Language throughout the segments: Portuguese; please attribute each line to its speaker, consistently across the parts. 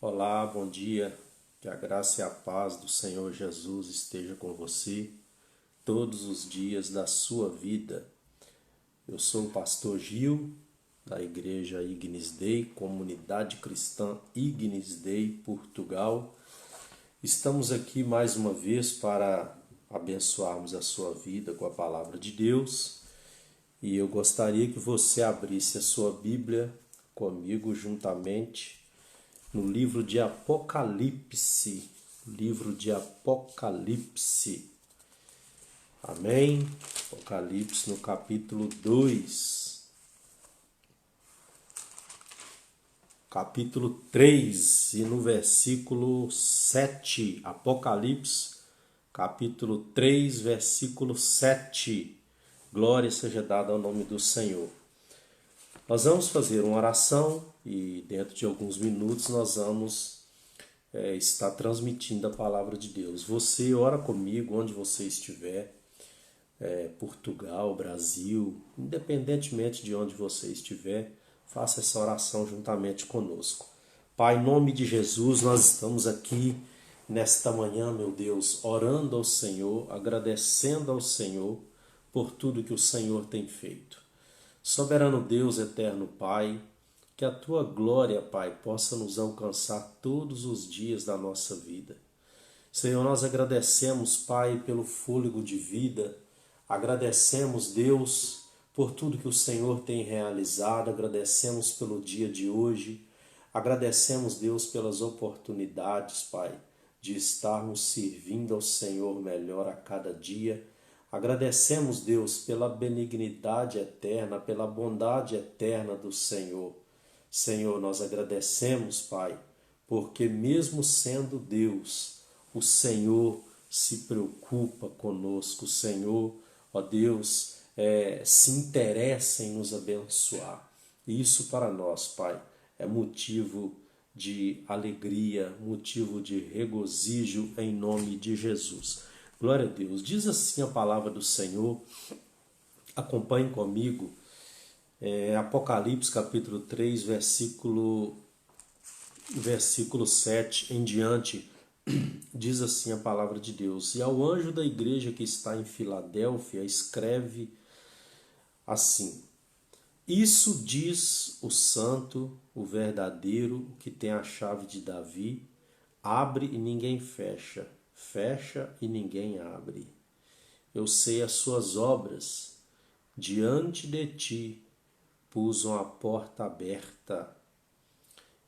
Speaker 1: Olá, bom dia. Que a graça e a paz do Senhor Jesus esteja com você todos os dias da sua vida. Eu sou o pastor Gil, da Igreja Ignis Dei, Comunidade Cristã Ignis Dei, Portugal. Estamos aqui mais uma vez para abençoarmos a sua vida com a palavra de Deus. E eu gostaria que você abrisse a sua Bíblia comigo juntamente no livro de Apocalipse. Livro de Apocalipse. Amém? Apocalipse no capítulo 2. Capítulo 3 e no versículo 7. Apocalipse, capítulo 3, versículo 7. Glória seja dada ao nome do Senhor. Nós vamos fazer uma oração e dentro de alguns minutos nós vamos estar transmitindo a palavra de Deus. Você ora comigo onde você estiver, Portugal, Brasil, independentemente de onde você estiver, faça essa oração juntamente conosco. Pai, em nome de Jesus, nós estamos aqui nesta manhã, meu Deus, orando ao Senhor, agradecendo ao Senhor por tudo que o Senhor tem feito. Soberano Deus, eterno Pai, que a Tua glória, Pai, possa nos alcançar todos os dias da nossa vida. Senhor, nós agradecemos, Pai, pelo fôlego de vida, agradecemos, Deus, por tudo que o Senhor tem realizado, agradecemos pelo dia de hoje, agradecemos, Deus, pelas oportunidades, Pai, de estarmos servindo ao Senhor melhor a cada dia. Agradecemos, Deus, pela benignidade eterna, pela bondade eterna do Senhor. Senhor, nós agradecemos, Pai, porque mesmo sendo Deus, o Senhor se preocupa conosco. O Senhor, ó Deus, se interessa em nos abençoar. E isso para nós, Pai, é motivo de alegria, motivo de regozijo em nome de Jesus. Glória a Deus. Diz assim a palavra do Senhor. Acompanhe comigo. Apocalipse capítulo 3, versículo 7 em diante. Diz assim a palavra de Deus. E ao anjo da igreja que está em Filadélfia, escreve assim: Isso diz o santo, o verdadeiro, que tem a chave de Davi, abre e ninguém fecha, fecha e ninguém abre. Eu sei as suas obras, diante de ti pus uma porta aberta.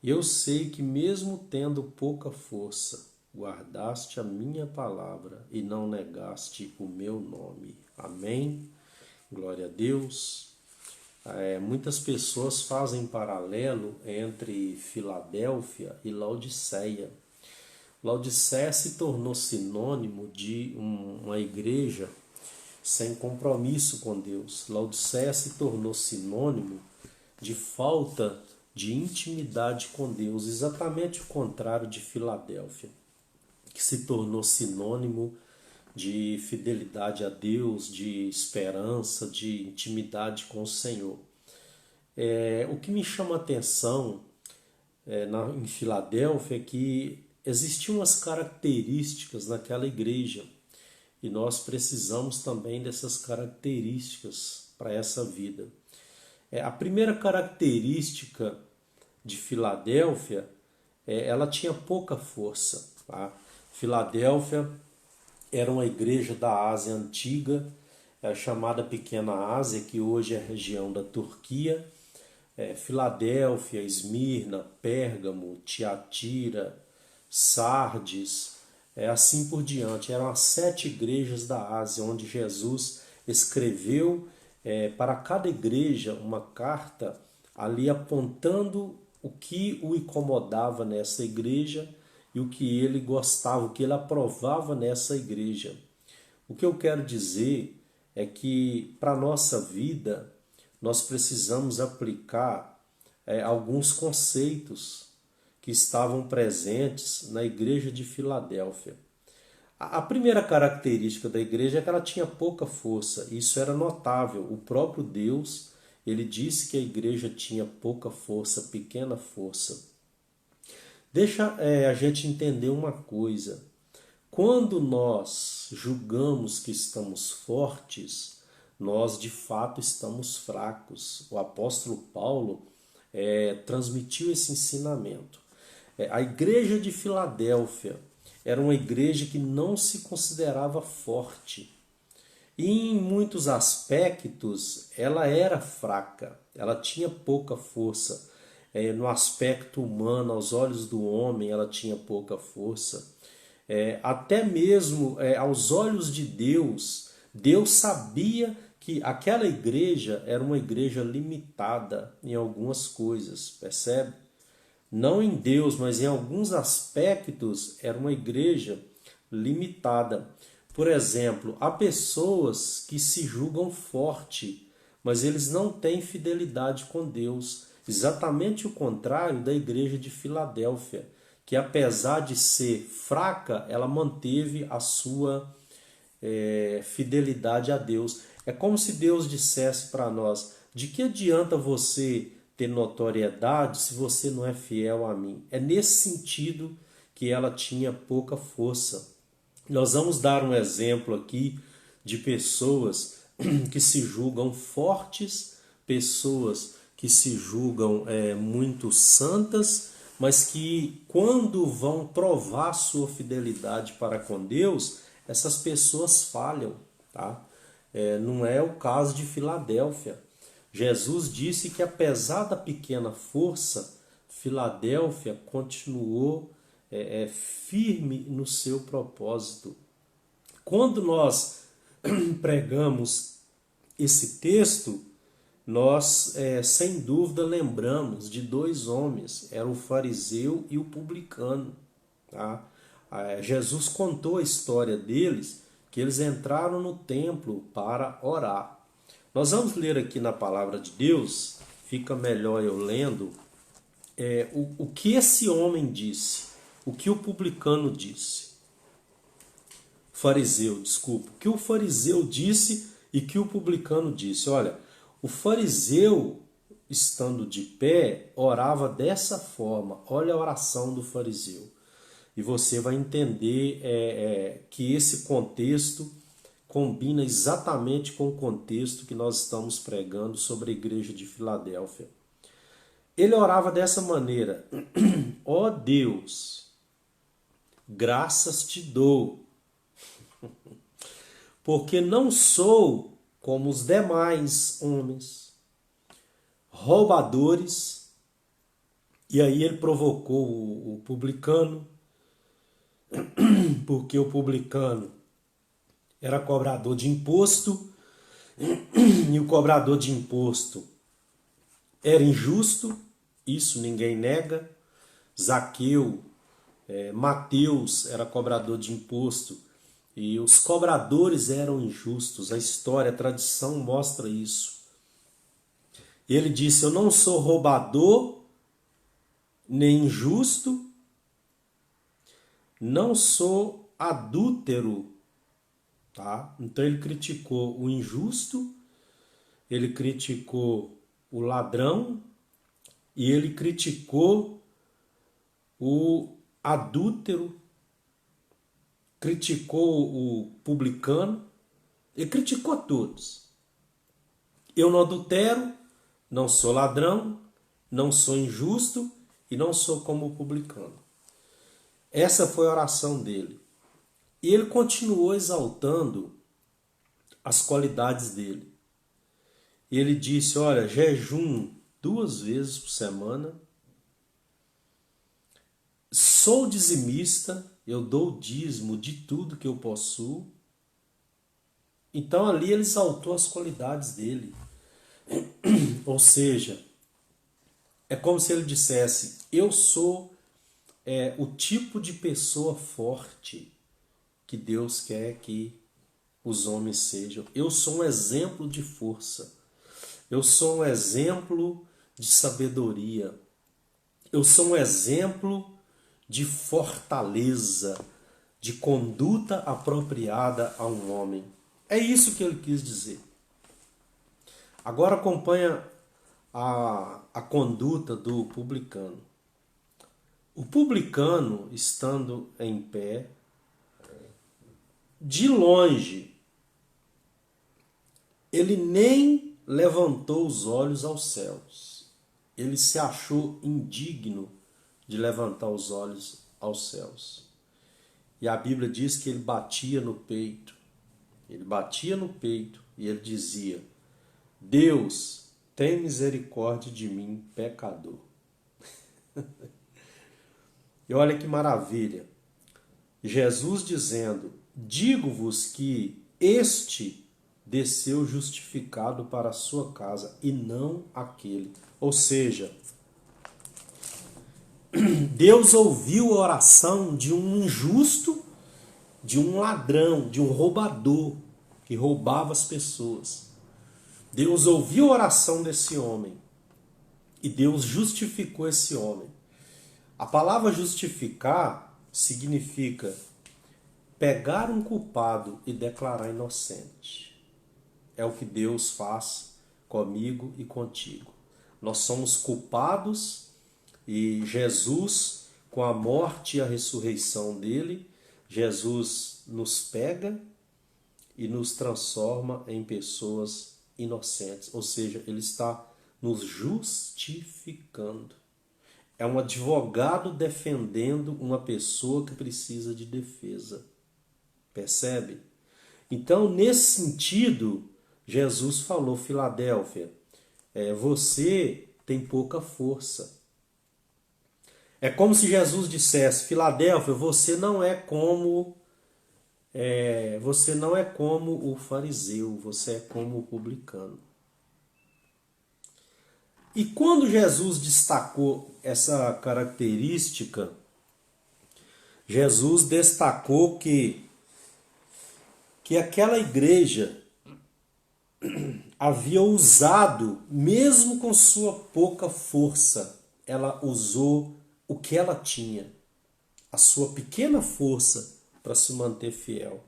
Speaker 1: Eu sei que mesmo tendo pouca força, guardaste a minha palavra e não negaste o meu nome. Amém? Glória a Deus. Muitas pessoas fazem paralelo entre Filadélfia e Laodiceia. Laodiceia se tornou sinônimo de uma igreja sem compromisso com Deus. Laodiceia se tornou sinônimo de falta de intimidade com Deus, exatamente o contrário de Filadélfia, que se tornou sinônimo de fidelidade a Deus, de esperança, de intimidade com o Senhor. O que me chama a atenção em Filadélfia é que existiam umas características naquela igreja e nós precisamos também dessas características para essa vida. A primeira característica de Filadélfia, ela tinha pouca força. Tá? Filadélfia era uma igreja da Ásia Antiga, chamada Pequena Ásia, que hoje é a região da Turquia. Filadélfia, Esmirna, Pérgamo, Tiatira, Sardes, assim por diante. Eram as 7 igrejas da Ásia, onde Jesus escreveu para cada igreja uma carta ali apontando o que o incomodava nessa igreja e o que ele gostava, o que ele aprovava nessa igreja. O que eu quero dizer é que para a nossa vida nós precisamos aplicar alguns conceitos que estavam presentes na igreja de Filadélfia. A primeira característica da igreja é que ela tinha pouca força. Isso era notável. O próprio Deus, ele disse que a igreja tinha pouca força, pequena força. Deixa a gente entender uma coisa. Quando nós julgamos que estamos fortes, nós de fato estamos fracos. O apóstolo Paulo transmitiu esse ensinamento. A igreja de Filadélfia era uma igreja que não se considerava forte. E em muitos aspectos ela era fraca, ela tinha pouca força. No aspecto humano, aos olhos do homem, ela tinha pouca força. Até mesmo aos olhos de Deus, Deus sabia que aquela igreja era uma igreja limitada em algumas coisas, percebe? Não em Deus, mas em alguns aspectos era uma igreja limitada. Por exemplo, há pessoas que se julgam forte, mas eles não têm fidelidade com Deus. Exatamente o contrário da igreja de Filadélfia, que apesar de ser fraca, ela manteve a sua fidelidade a Deus. É como se Deus dissesse para nós: de que adianta você ter notoriedade se você não é fiel a mim? É nesse sentido que ela tinha pouca força. Nós vamos dar um exemplo aqui de pessoas que se julgam fortes, pessoas que se julgam muito santas, mas que quando vão provar sua fidelidade para com Deus, essas pessoas falham, tá? Não é o caso de Filadélfia. Jesus disse que apesar da pequena força, Filadélfia continuou firme no seu propósito. Quando nós pregamos esse texto, nós sem dúvida lembramos de dois homens, era o fariseu e o publicano. Tá? Jesus contou a história deles, que eles entraram no templo para orar. Nós vamos ler aqui na palavra de Deus, fica melhor eu lendo, o que esse homem disse, o que o publicano disse. Fariseu, desculpa. O que o fariseu disse e que o publicano disse. Olha, o fariseu, estando de pé, orava dessa forma. Olha a oração do fariseu. E você vai entender que esse contexto combina exatamente com o contexto que nós estamos pregando sobre a igreja de Filadélfia. Ele orava dessa maneira: ó Deus, graças te dou, porque não sou como os demais homens, roubadores. E aí ele provocou o publicano, porque o publicano era cobrador de imposto, e o cobrador de imposto era injusto, isso ninguém nega. Zaqueu, Mateus era cobrador de imposto, e os cobradores eram injustos. A história, a tradição mostra isso. Ele disse: eu não sou roubador, nem injusto, não sou adúltero. Tá? Então ele criticou o injusto, ele criticou o ladrão e ele criticou o adúltero, criticou o publicano, ele criticou todos. Eu não adultero, não sou ladrão, não sou injusto e não sou como o publicano. Essa foi a oração dele. E ele continuou exaltando as qualidades dele. Ele disse: olha, jejum 2 vezes por semana, sou dizimista, eu dou o dízimo de tudo que eu possuo. Então ali ele exaltou as qualidades dele. Ou seja, é como se ele dissesse: eu sou o tipo de pessoa forte que Deus quer que os homens sejam. Eu sou um exemplo de força. Eu sou um exemplo de sabedoria. Eu sou um exemplo de fortaleza, de conduta apropriada a um homem. É isso que ele quis dizer. Agora acompanha a conduta do publicano. O publicano, estando em pé, de longe, ele nem levantou os olhos aos céus. Ele se achou indigno de levantar os olhos aos céus. E a Bíblia diz que ele batia no peito. Ele batia no peito e ele dizia: Deus, tem misericórdia de mim, pecador. E olha que maravilha. Jesus dizendo: digo-vos que este desceu justificado para a sua casa e não aquele. Ou seja, Deus ouviu a oração de um injusto, de um ladrão, de um roubador que roubava as pessoas. Deus ouviu a oração desse homem e Deus justificou esse homem. A palavra justificar significa pegar um culpado e declarar inocente. É o que Deus faz comigo e contigo. Nós somos culpados e Jesus, com a morte e a ressurreição dele, Jesus nos pega e nos transforma em pessoas inocentes. Ou seja, ele está nos justificando. É um advogado defendendo uma pessoa que precisa de defesa. Percebe? Então, nesse sentido, Jesus falou: Filadélfia, você tem pouca força. É como se Jesus dissesse: Filadélfia, você não é como o fariseu, você é como o publicano. E quando Jesus destacou essa característica, Jesus destacou que aquela igreja havia usado, mesmo com sua pouca força, ela usou o que ela tinha, a sua pequena força, para se manter fiel.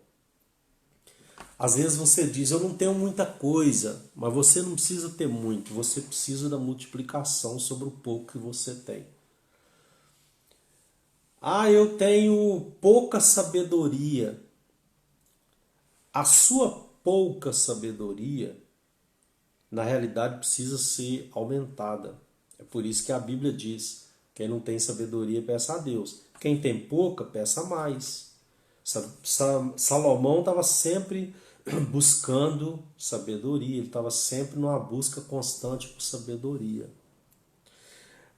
Speaker 1: Às vezes você diz: eu não tenho muita coisa, mas você não precisa ter muito, você precisa da multiplicação sobre o pouco que você tem. Ah, eu tenho pouca sabedoria. A sua pouca sabedoria, na realidade, precisa ser aumentada. É por isso que a Bíblia diz: quem não tem sabedoria, peça a Deus. Quem tem pouca, peça mais. Salomão estava sempre buscando sabedoria, ele estava sempre numa busca constante por sabedoria.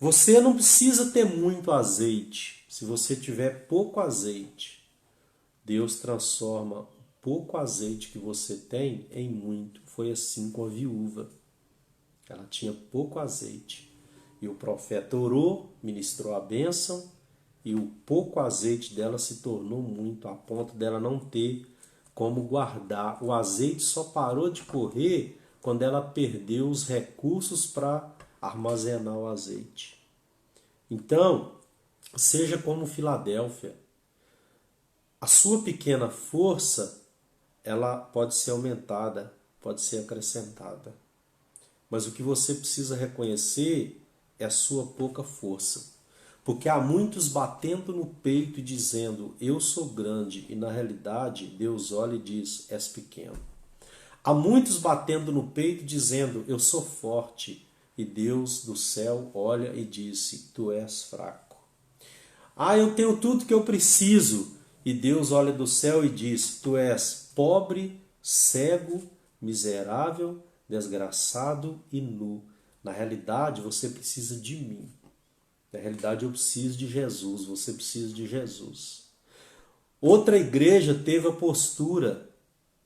Speaker 1: Você não precisa ter muito azeite. Se você tiver pouco azeite, Deus transforma o pouco azeite que você tem em muito. Foi assim com a viúva. Ela tinha pouco azeite. E o profeta orou, ministrou a bênção, e o pouco azeite dela se tornou muito, a ponto dela não ter como guardar. O azeite só parou de correr quando ela perdeu os recursos para armazenar o azeite. Então, seja como Filadélfia. A sua pequena força, ela pode ser aumentada, pode ser acrescentada. Mas o que você precisa reconhecer é a sua pouca força. Porque há muitos batendo no peito e dizendo: eu sou grande, e na realidade Deus olha e diz: és pequeno. Há muitos batendo no peito dizendo: eu sou forte, e Deus do céu olha e diz: tu és fraco. Ah, eu tenho tudo que eu preciso, e Deus olha do céu e diz: tu és pobre, cego, miserável, desgraçado e nu. Na realidade, você precisa de mim. Na realidade, eu preciso de Jesus, você precisa de Jesus. Outra igreja teve a postura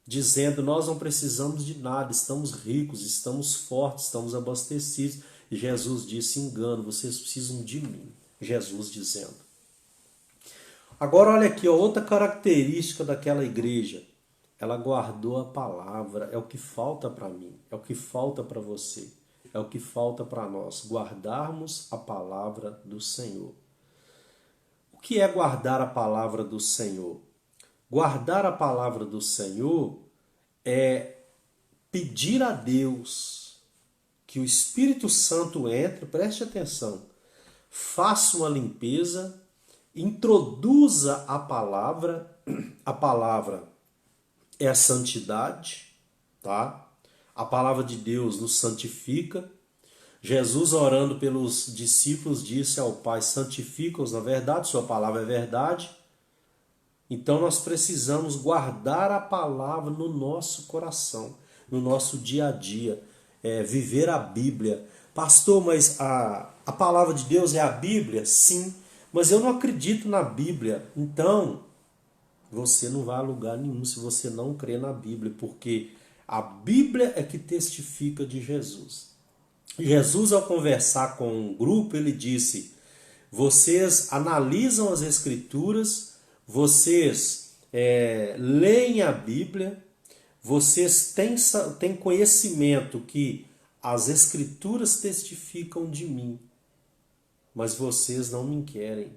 Speaker 1: dizendo: nós não precisamos de nada, estamos ricos, estamos fortes, estamos abastecidos. E Jesus disse: engano, vocês precisam de mim. Jesus dizendo. Agora olha aqui, outra característica daquela igreja. Ela guardou a palavra. É o que falta para mim, é o que falta para você. É o que falta para nós, guardarmos a palavra do Senhor. O que é guardar a palavra do Senhor? Guardar a palavra do Senhor é pedir a Deus que o Espírito Santo entre, preste atenção, faça uma limpeza, introduza a palavra é a santidade, tá? A palavra de Deus nos santifica. Jesus, orando pelos discípulos, disse ao Pai: santifica-os na verdade, sua palavra é verdade. Então nós precisamos guardar a palavra no nosso coração, no nosso dia a dia, viver a Bíblia. Pastor, mas a palavra de Deus é a Bíblia? Sim, mas eu não acredito na Bíblia. Então, você não vai a lugar nenhum se você não crê na Bíblia, porque a Bíblia é que testifica de Jesus. Jesus, ao conversar com um grupo, ele disse: vocês analisam as Escrituras, vocês leem a Bíblia, vocês têm conhecimento que as Escrituras testificam de mim, mas vocês não me querem.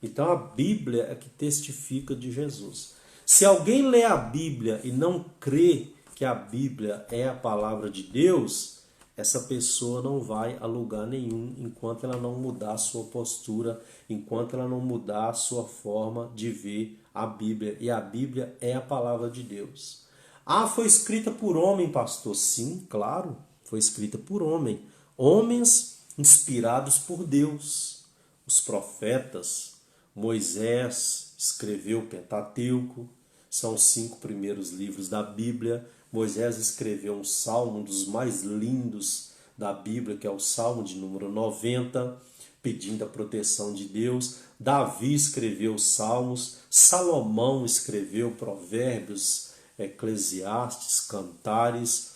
Speaker 1: Então a Bíblia é que testifica de Jesus. Se alguém lê a Bíblia e não crê que a Bíblia é a palavra de Deus, essa pessoa não vai a lugar nenhum enquanto ela não mudar a sua postura, enquanto ela não mudar a sua forma de ver a Bíblia. E a Bíblia é a palavra de Deus. Ah, foi escrita por homem, pastor? Sim, claro, foi escrita por homem. Homens inspirados por Deus. Os profetas. Moisés escreveu o Pentateuco, são os 5 primeiros livros da Bíblia. Moisés escreveu um salmo, um dos mais lindos da Bíblia, que é o Salmo de número 90, pedindo a proteção de Deus. Davi escreveu os Salmos, Salomão escreveu Provérbios, Eclesiastes, Cantares,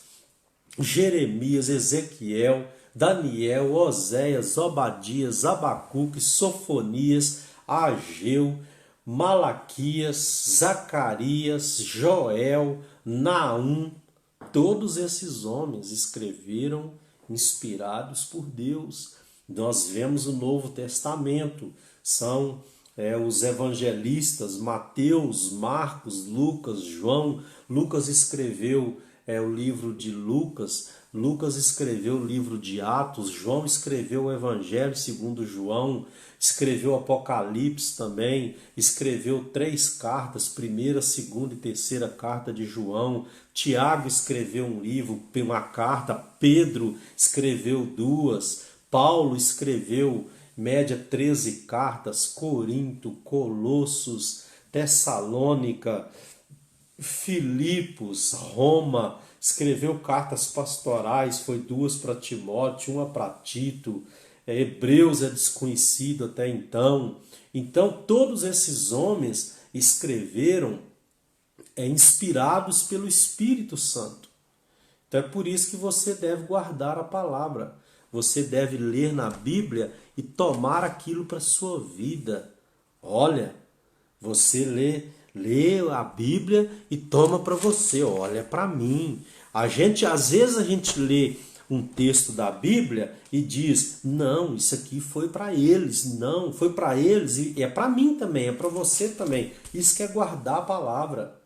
Speaker 1: Jeremias, Ezequiel, Daniel, Oséias, Obadias, Abacuque, Sofonias, Ageu, Malaquias, Zacarias, Joel, Naum. Todos esses homens escreveram inspirados por Deus. Nós vemos o Novo Testamento, são os evangelistas Mateus, Marcos, Lucas, João. Lucas escreveu o livro de Lucas, Lucas escreveu o livro de Atos, João escreveu o Evangelho segundo João, escreveu o Apocalipse também, escreveu 3 cartas, primeira, segunda e terceira carta de João, Tiago escreveu um livro, uma carta, Pedro escreveu 2, Paulo escreveu média 13 cartas, Corinto, Colossos, Tessalônica, Filipos, Roma, escreveu cartas pastorais, foi 2 para Timóteo, 1 para Tito, Hebreus é desconhecido até então. Então todos esses homens escreveram inspirados pelo Espírito Santo. Então é por isso que você deve guardar a palavra. Você deve ler na Bíblia e tomar aquilo para a sua vida. Olha, você lê a Bíblia e toma para você, olha para mim. Às vezes a gente lê um texto da Bíblia e diz: não, isso aqui foi para eles. Não, foi para eles e é para mim também, é para você também. Isso que é guardar a palavra.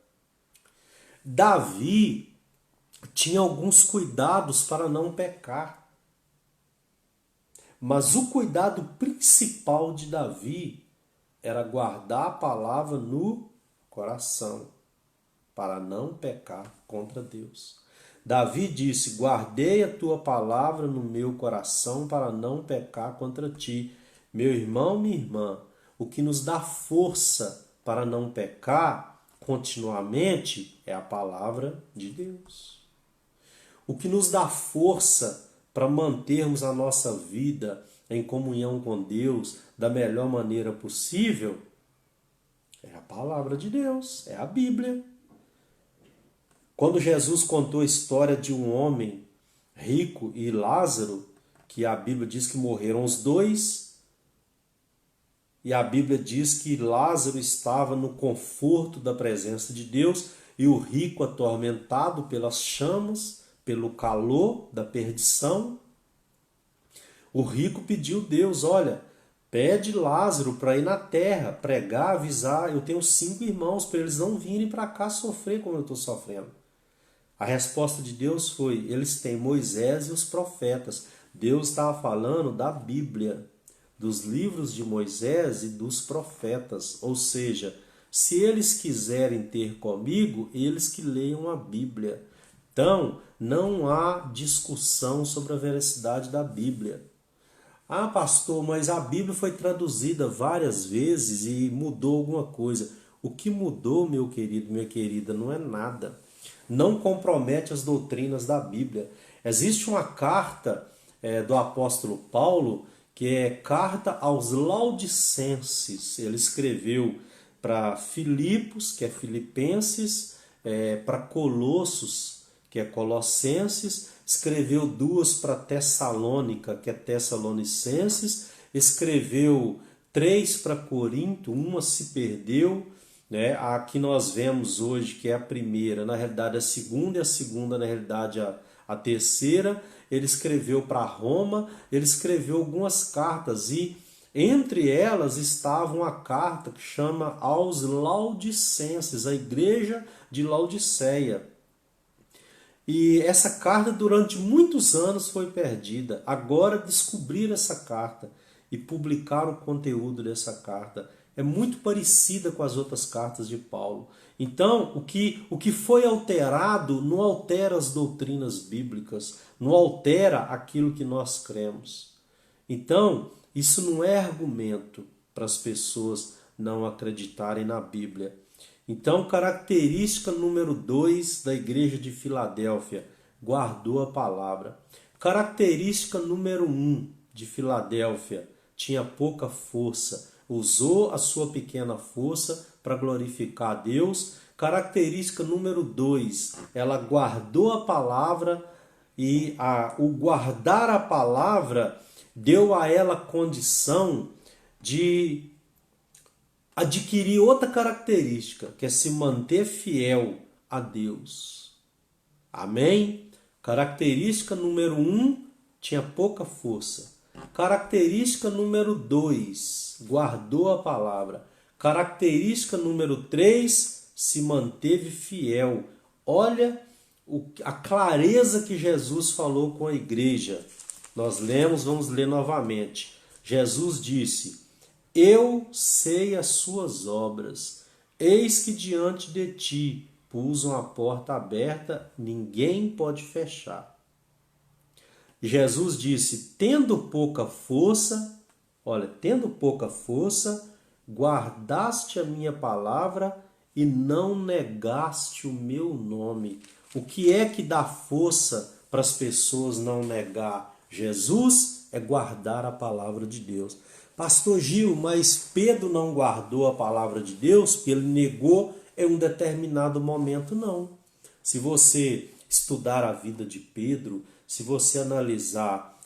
Speaker 1: Davi tinha alguns cuidados para não pecar. Mas o cuidado principal de Davi era guardar a palavra no coração, para não pecar contra Deus. Davi disse: guardei a tua palavra no meu coração para não pecar contra ti. Meu irmão, minha irmã, o que nos dá força para não pecar continuamente é a palavra de Deus. O que nos dá força para mantermos a nossa vida em comunhão com Deus da melhor maneira possível é a palavra de Deus, é a Bíblia. Quando Jesus contou a história de um homem rico e Lázaro, que a Bíblia diz que morreram os dois, e a Bíblia diz que Lázaro estava no conforto da presença de Deus e o rico atormentado pelas chamas, pelo calor da perdição. O rico pediu a Deus: olha, pede Lázaro para ir na terra, pregar, avisar. Eu tenho 5 irmãos para eles não virem para cá sofrer como eu estou sofrendo. A resposta de Deus foi: eles têm Moisés e os profetas. Deus estava falando da Bíblia. dos livros de Moisés e dos profetas. Ou seja, se eles quiserem ter comigo, eles que leiam a Bíblia. Então, não há discussão sobre a veracidade da Bíblia. Ah, pastor, mas a Bíblia foi traduzida várias vezes e mudou alguma coisa. O que mudou, meu querido, minha querida, não é nada. Não compromete as doutrinas da Bíblia. Existe uma carta do apóstolo Paulo, que é carta aos Laodicenses. Ele escreveu para Filipos, que é Filipenses, para Colossos, que é Colossenses, escreveu duas para Tessalônica, que é Tessalonicenses, escreveu 3 para Corinto, uma se perdeu, né? A que nós vemos hoje, que é a primeira, na realidade a segunda, e a segunda, na realidade, a terceira. Ele escreveu para Roma, ele escreveu algumas cartas, e entre elas estava uma carta que chama aos Laodicenses, a igreja de Laodiceia. E essa carta durante muitos anos foi perdida. Agora descobriram essa carta e publicaram o conteúdo dessa carta. É muito parecida com as outras cartas de Paulo. Então, o que foi alterado não altera as doutrinas bíblicas, não altera aquilo que nós cremos. Então, isso não é argumento para as pessoas não acreditarem na Bíblia. Então, característica número 2 da igreja de Filadélfia, guardou a palavra. Característica número 1 de Filadélfia, tinha pouca força, usou a sua pequena força para glorificar a Deus. Característica número 2, ela guardou a palavra, e o guardar a palavra deu a ela condição de adquirir outra característica, que é se manter fiel a Deus. Amém? Característica número 1, tinha pouca força. Característica número 2, guardou a palavra. Característica número 3, se manteve fiel. Olha a clareza que Jesus falou com a igreja. Nós lemos, vamos ler novamente. Jesus disse: eu sei as suas obras, eis que diante de ti pus uma porta aberta, ninguém pode fechar. Jesus disse: tendo pouca força, guardaste a minha palavra e não negaste o meu nome. O que é que dá força para as pessoas não negar Jesus? É guardar a palavra de Deus. Pastor Gil, mas Pedro não guardou a palavra de Deus porque ele negou em um determinado momento? Não. Se você estudar a vida de Pedro, se você analisar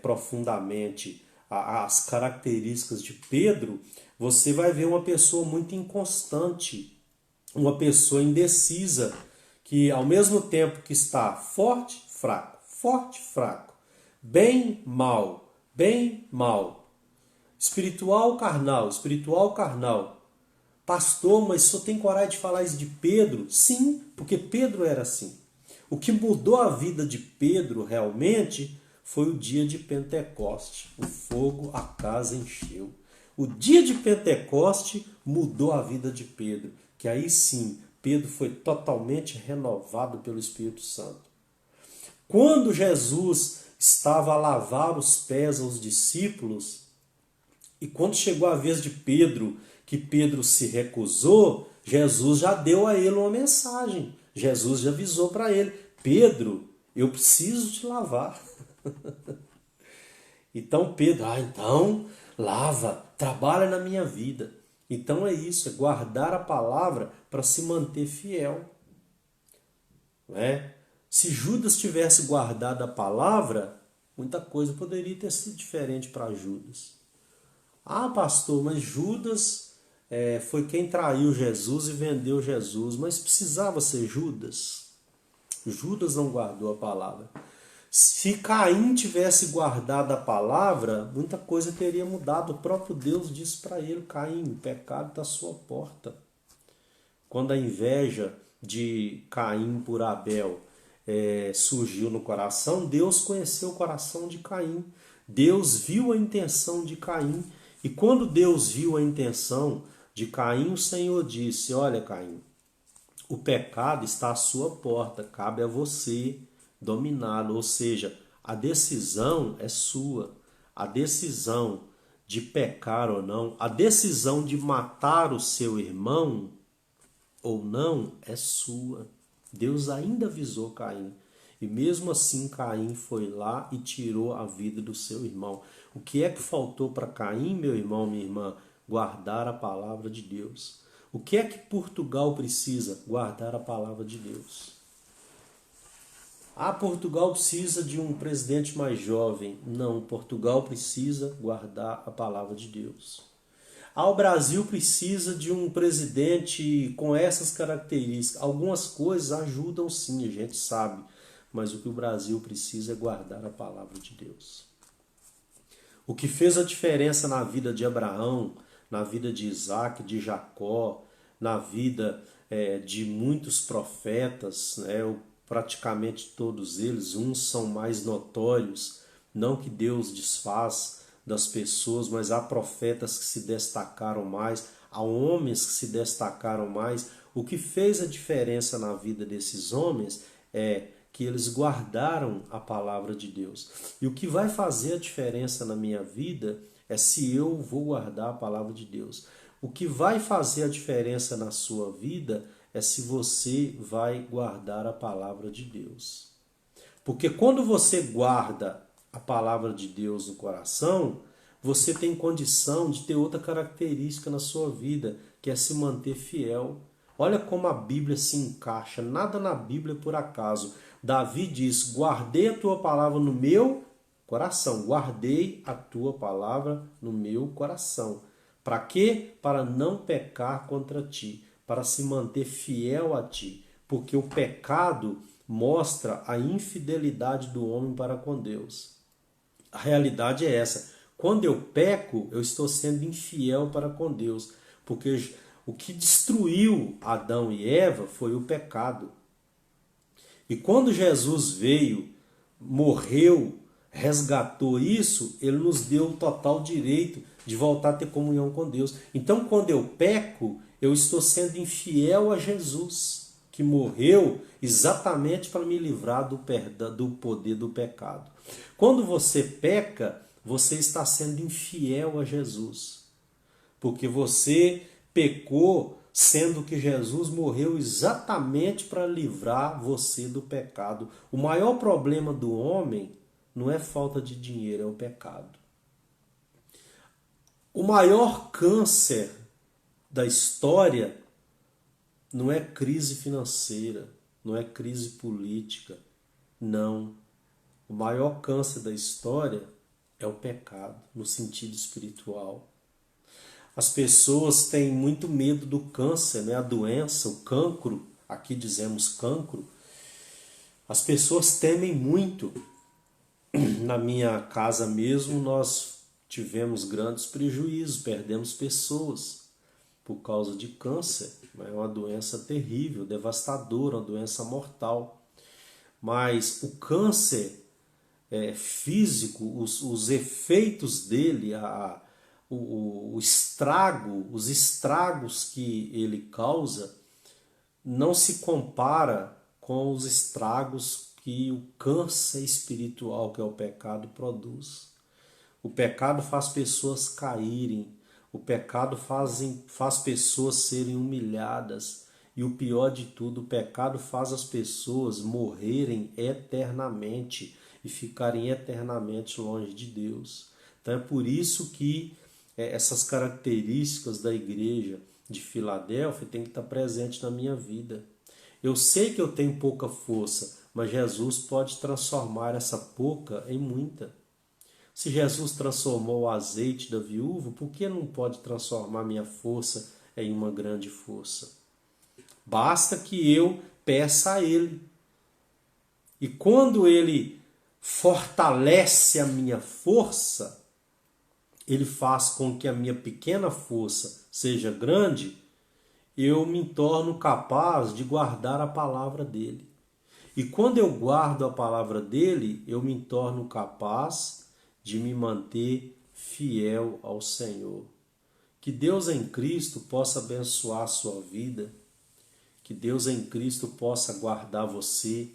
Speaker 1: profundamente as características de Pedro, você vai ver uma pessoa muito inconstante, uma pessoa indecisa, que ao mesmo tempo que está forte, fraco, bem, mal, espiritual, carnal. Pastor, mas só tem coragem de falar isso de Pedro? Sim, porque Pedro era assim. O que mudou a vida de Pedro realmente foi o dia de Pentecoste. O fogo, a casa encheu. O dia de Pentecoste mudou a vida de Pedro, que aí sim, Pedro foi totalmente renovado pelo Espírito Santo. Quando Jesus estava a lavar os pés aos discípulos, e quando chegou a vez de Pedro, que Pedro se recusou, Jesus já deu a ele uma mensagem. Jesus já avisou para ele: Pedro, eu preciso te lavar. Então Pedro, então lava, trabalha na minha vida. Então é isso, é guardar a palavra para se manter fiel. Não é? Se Judas tivesse guardado a palavra, muita coisa poderia ter sido diferente para Judas. Ah, pastor, mas Judas foi quem traiu Jesus e vendeu Jesus. Mas precisava ser Judas? Judas não guardou a palavra. Se Caim tivesse guardado a palavra, muita coisa teria mudado. O próprio Deus disse para ele: Caim, o pecado está à sua porta. Quando a inveja de Caim por Abel surgiu no coração, Deus conheceu o coração de Caim. Deus viu a intenção de Caim, e quando Deus viu a intenção de Caim, o Senhor disse: olha, Caim, o pecado está à sua porta, cabe a você dominá-lo, ou seja, a decisão é sua. A decisão de pecar ou não, a decisão de matar o seu irmão ou não é sua. Deus ainda avisou Caim. E mesmo assim Caim foi lá e tirou a vida do seu irmão. O que é que faltou para Caim, meu irmão, minha irmã? Guardar a palavra de Deus. O que é que Portugal precisa? Guardar a palavra de Deus. Ah, Portugal precisa de um presidente mais jovem. Não, Portugal precisa guardar a palavra de Deus. Ah, o Brasil precisa de um presidente com essas características. Algumas coisas ajudam sim, a gente sabe. Mas o que o Brasil precisa é guardar a palavra de Deus. O que fez a diferença na vida de Abraão, na vida de Isaac, de Jacó, na vida de muitos profetas, praticamente todos eles, uns são mais notórios, não que Deus desfaz das pessoas, mas há profetas que se destacaram mais, há homens que se destacaram mais. O que fez a diferença na vida desses homens é que eles guardaram a palavra de Deus. E o que vai fazer a diferença na minha vida é se eu vou guardar a palavra de Deus. O que vai fazer a diferença na sua vida é se você vai guardar a palavra de Deus. Porque quando você guarda a palavra de Deus no coração, você tem condição de ter outra característica na sua vida, que é se manter fiel. Olha como a Bíblia se encaixa, nada na Bíblia é por acaso. Davi diz: guardei a tua palavra no meu coração. Guardei a tua palavra no meu coração. Para quê? Para não pecar contra ti, para se manter fiel a ti. Porque o pecado mostra a infidelidade do homem para com Deus. A realidade é essa. Quando eu peco, eu estou sendo infiel para com Deus. Porque o que destruiu Adão e Eva foi o pecado. E quando Jesus veio, morreu, resgatou isso, ele nos deu o total direito de voltar a ter comunhão com Deus. Então, quando eu peco, eu estou sendo infiel a Jesus, que morreu exatamente para me livrar do poder do pecado. Quando você peca, você está sendo infiel a Jesus, porque você pecou sendo que Jesus morreu exatamente para livrar você do pecado. O maior problema do homem não é falta de dinheiro, é o pecado. O maior câncer da história não é crise financeira, não é crise política, não. O maior câncer da história é o pecado, no sentido espiritual. As pessoas têm muito medo do câncer, né? A doença, o cancro, aqui dizemos cancro. As pessoas temem muito. Na minha casa mesmo nós tivemos grandes prejuízos, perdemos pessoas por causa de câncer. É uma doença terrível, devastadora, uma doença mortal. Mas o câncer físico, os efeitos dele, os estragos que ele causa não se compara com os estragos que o câncer espiritual, que é o pecado, produz. O pecado faz pessoas caírem, o pecado faz pessoas serem humilhadas, e o pior de tudo, o pecado faz as pessoas morrerem eternamente e ficarem eternamente longe de Deus. Então é por isso que essas características da igreja de Filadélfia têm que estar presentes na minha vida. Eu sei que eu tenho pouca força, mas Jesus pode transformar essa pouca em muita. Se Jesus transformou o azeite da viúva, por que não pode transformar minha força em uma grande força? Basta que eu peça a Ele. E quando Ele fortalece a minha força, Ele faz com que a minha pequena força seja grande, eu me torno capaz de guardar a palavra dele. E quando eu guardo a palavra dele, eu me torno capaz de me manter fiel ao Senhor. Que Deus em Cristo possa abençoar a sua vida, que Deus em Cristo possa guardar você.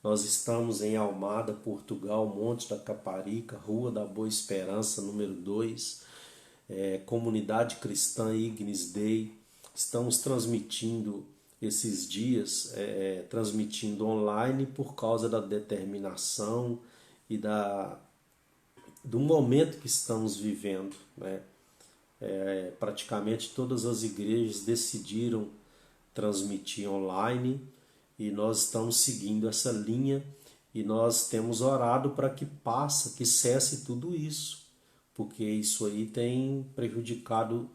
Speaker 1: Nós estamos em Almada, Portugal, Monte da Caparica, Rua da Boa Esperança, número 2, Comunidade Cristã Ignis Day. Estamos transmitindo esses dias, transmitindo online por causa da determinação e do momento que estamos vivendo, né? Praticamente todas as igrejas decidiram transmitir online e nós estamos seguindo essa linha e nós temos orado para que cesse tudo isso, porque isso aí tem prejudicado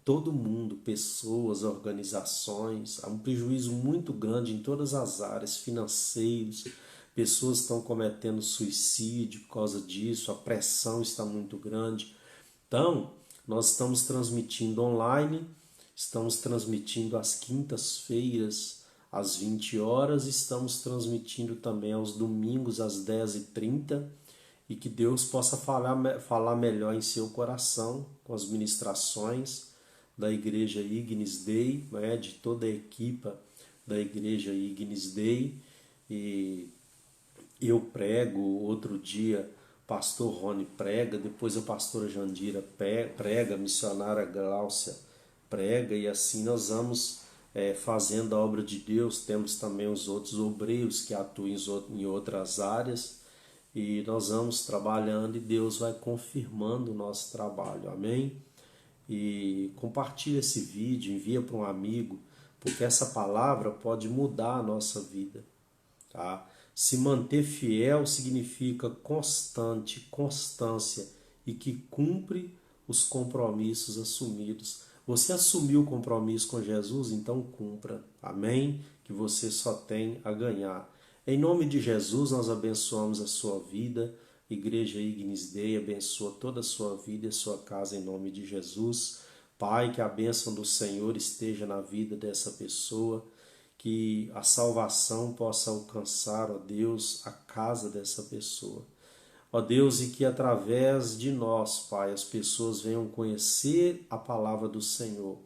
Speaker 1: todo mundo, pessoas, organizações. Há um prejuízo muito grande em todas as áreas, financeiros, pessoas estão cometendo suicídio por causa disso, a pressão está muito grande. Então, nós estamos transmitindo online, estamos transmitindo às quintas-feiras às 20 horas, estamos transmitindo também aos domingos às 10h30, e que Deus possa falar melhor em seu coração com as ministrações da Igreja Ignis Day, né, de toda a equipa da Igreja Ignis Day. E eu prego, outro dia o pastor Rony prega, depois a pastora Jandira prega, a missionária Gláucia prega, e assim nós vamos fazendo a obra de Deus. Temos também os outros obreiros que atuam em outras áreas, e nós vamos trabalhando e Deus vai confirmando o nosso trabalho, amém? E compartilha esse vídeo, envia para um amigo, porque essa palavra pode mudar a nossa vida, tá? Se manter fiel significa constante, constância, e que cumpre os compromissos assumidos. Você assumiu o compromisso com Jesus, então cumpra, amém? Que você só tem a ganhar. Em nome de Jesus, nós abençoamos a sua vida. Igreja Ignis Day abençoa toda a sua vida e a sua casa em nome de Jesus. Pai, que a bênção do Senhor esteja na vida dessa pessoa, que a salvação possa alcançar, ó Deus, a casa dessa pessoa. Ó Deus, e que através de nós, Pai, as pessoas venham conhecer a palavra do Senhor,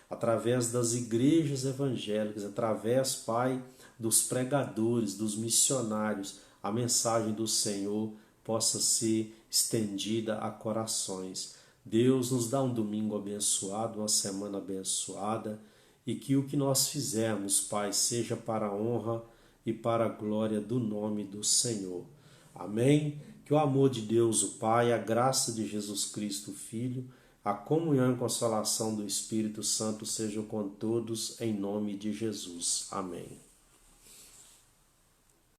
Speaker 1: através das igrejas evangélicas, através, Pai, dos pregadores, dos missionários, a mensagem do Senhor possa ser estendida a corações. Deus nos dá um domingo abençoado, uma semana abençoada, e que o que nós fizermos, Pai, seja para a honra e para a glória do nome do Senhor. Amém? Que o amor de Deus, o Pai, a graça de Jesus Cristo, o Filho, a comunhão e consolação do Espírito Santo sejam com todos, em nome de Jesus. Amém.